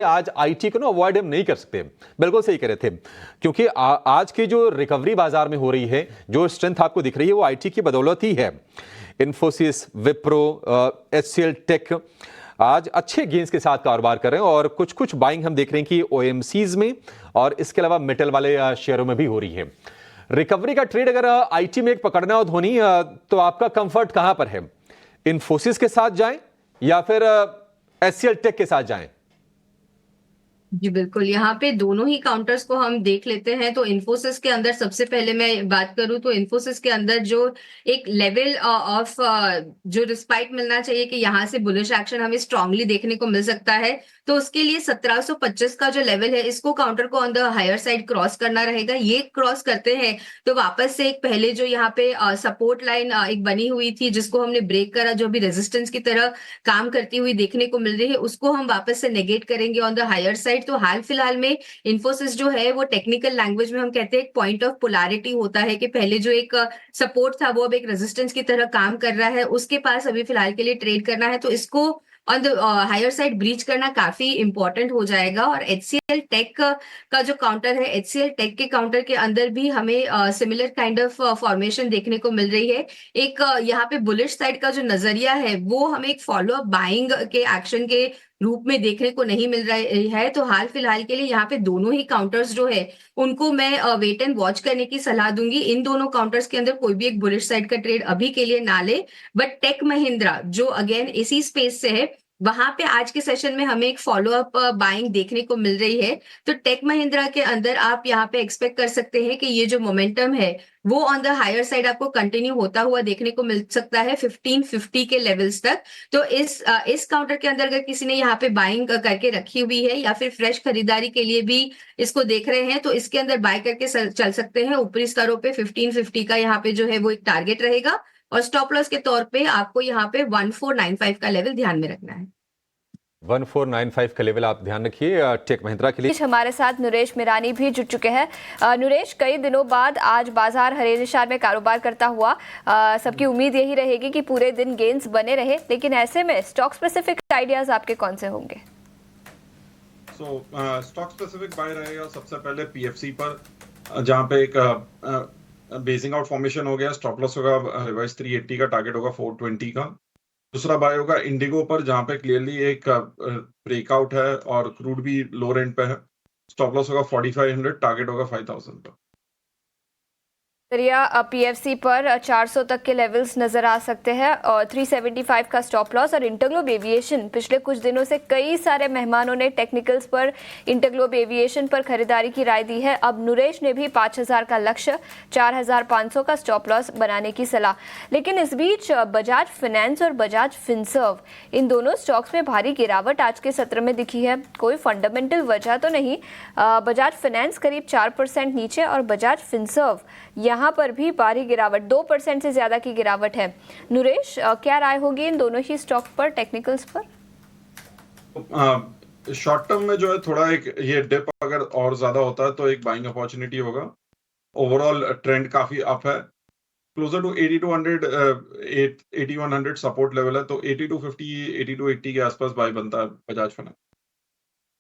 आज आईटी को ना अवॉइड हम नहीं कर सकते। बिल्कुल सही कह रहे थे, क्योंकि आज की जो रिकवरी बाजार में हो रही है, जो स्ट्रेंथ आपको दिख रही है, वो आईटी की बदौलत ही है। इन्फोसिस, विप्रो, एचसीएल टेक आज अच्छे गेंस के साथ कारोबार कर रहे हैं और कुछ कुछ बाइंग हम देख रहे हैं कि ओएमसीज में और इसके अलावा मेटल वाले शेयरों में भी हो रही है। रिकवरी का ट्रेड अगर आईटी में एक पकड़ना हो धोनी, तो आपका कंफर्ट कहां पर है? इन्फोसिस के साथ जाएं या फिर एचसीएल टेक के साथ जाएं? जी बिल्कुल, यहाँ पे दोनों ही काउंटर्स को हम देख लेते हैं। तो इन्फोसिस के अंदर सबसे पहले मैं बात करूं तो इन्फोसिस के अंदर जो एक लेवल ऑफ जो रिस्पाइट मिलना चाहिए कि यहाँ से बुलिश एक्शन हमें स्ट्रांगली देखने को मिल सकता है, तो उसके लिए 1725 का जो लेवल है, इसको काउंटर को on the higher side cross करना रहेगा। ये क्रॉस करते हैं तो वापस से एक पहले जो यहाँ पे सपोर्ट लाइन एक बनी हुई थी, जिसको हमने ब्रेक करा, जो भी रेजिस्टेंस की तरह काम करती हुई देखने को मिल रही है, उसको हम वापस से नेगेट करेंगे ऑन द हायर साइड। तो हाल फिलहाल में इन्फोसिस जो है वो टेक्निकल लैंग्वेज में हम कहते हैं एक पॉइंट ऑफ पोलैरिटी होता है कि पहले जो एक सपोर्ट था वो अब एक रेजिस्टेंस की तरह काम कर रहा है, उसके पास अभी फिलहाल के लिए ट्रेड करना है। तो इसको on the higher side breach करना काफी इंपॉर्टेंट हो जाएगा। और एचसीएल टेक का जो काउंटर है, एचसीएल टेक के काउंटर के अंदर भी हमें सिमिलर काइंड ऑफ फॉर्मेशन देखने को मिल रही है। एक यहाँ पे बुलिश साइड का जो नजरिया है वो हमें एक फॉलो अप बाइंग के एक्शन के रूप में देखने को नहीं मिल रहा है। तो हाल फिलहाल के लिए यहाँ पे दोनों ही काउंटर्स जो है उनको मैं वेट एंड वॉच करने की सलाह दूंगी। इन दोनों काउंटर्स के अंदर कोई भी एक बुलिश साइड का ट्रेड अभी के लिए ना ले। बट टेक महिंद्रा जो अगेन इसी स्पेस से है, वहां पे आज के सेशन में हमें एक फॉलो अप बाइंग देखने को मिल रही है। तो टेक महिंद्रा के अंदर आप यहाँ पे एक्सपेक्ट कर सकते हैं कि ये जो मोमेंटम है वो ऑन द हायर साइड आपको कंटिन्यू होता हुआ देखने को मिल सकता है 1550 के लेवल्स तक। तो इस काउंटर के अंदर अगर किसी ने यहाँ पे बाइंग करके रखी हुई है या फिर फ्रेश खरीदारी के लिए भी इसको देख रहे हैं, तो इसके अंदर बाय करके चल सकते हैं। ऊपरी स्तरों पे 1550 का यहाँ पे जो है वो एक टारगेट रहेगा। और स्टॉप लॉस के तौर पे आपको यहाँ पे 1495 का लेवल ध्यान में रखना है। 1495 का लेवल आप ध्यान रखिए टेक महिंद्रा के लिए। हमारे साथ नरेश मिरानी भी जुड़ चुके हैं। नरेश, कई दिनों बाद आज बाजार हरे निशान में कारोबार करता हुआ, सबकी उम्मीद यही रहेगी कि पूरे दिन गेंस बने रहे, लेकिन ऐसे में स्टॉक स्पेसिफिक आइडियाज आपके कौन से होंगे? स्टॉक स्पेसिफिक बाय रहेगा सबसे पहले पीएफसी पर, जहां पे एक बेसिंग आउट फॉर्मेशन हो गया। स्टॉप लॉस होगा रिवाइज 380 का, टारगेट होगा 420 का। दूसरा बाय होगा इंडिगो पर, जहां पे क्लियरली एक ब्रेकआउट है और क्रूड भी लो रेंज पे है। स्टॉप लॉस होगा 4500, टारगेट होगा 5000 पर। पीएफसी पर 400 तक के लेवल्स नजर आ सकते हैं और 375 का स्टॉप लॉस। और इंटरग्लोब एविएशन, पिछले कुछ दिनों से कई सारे मेहमानों ने टेक्निकल्स पर इंटरग्लोब एविएशन पर खरीदारी की राय दी है। अब नरेश ने भी 5000 का लक्ष्य, 4500 का स्टॉप लॉस बनाने की सलाह। लेकिन इस बीच बजाज फाइनेंस और बजाज फिनसर्व, इन दोनों स्टॉक्स में भारी गिरावट आज के सत्र में दिखी है। कोई फंडामेंटल वजह तो नहीं। बजाज फाइनेंस करीब 4% नीचे और बजाज फिनसर्व यहाँ पर भी भारी गिरावट, 2% से ज्यादा की गिरावट है। नरेश, क्या राय होगी इन दोनों ही स्टॉक पर, टेक्निकल्स पर? शॉर्ट टर्म में जो है थोड़ा एक ये डिप अगर और ज्यादा होता है तो एक बाइंग अपॉर्चुनिटी होगा। ओवरऑल ट्रेंड काफी अप है। क्लोजर टू 8200 8100 सपोर्ट लेवल है, तो 8250 8280 के आसपास बाय बनता है बजाज फाइनेंस।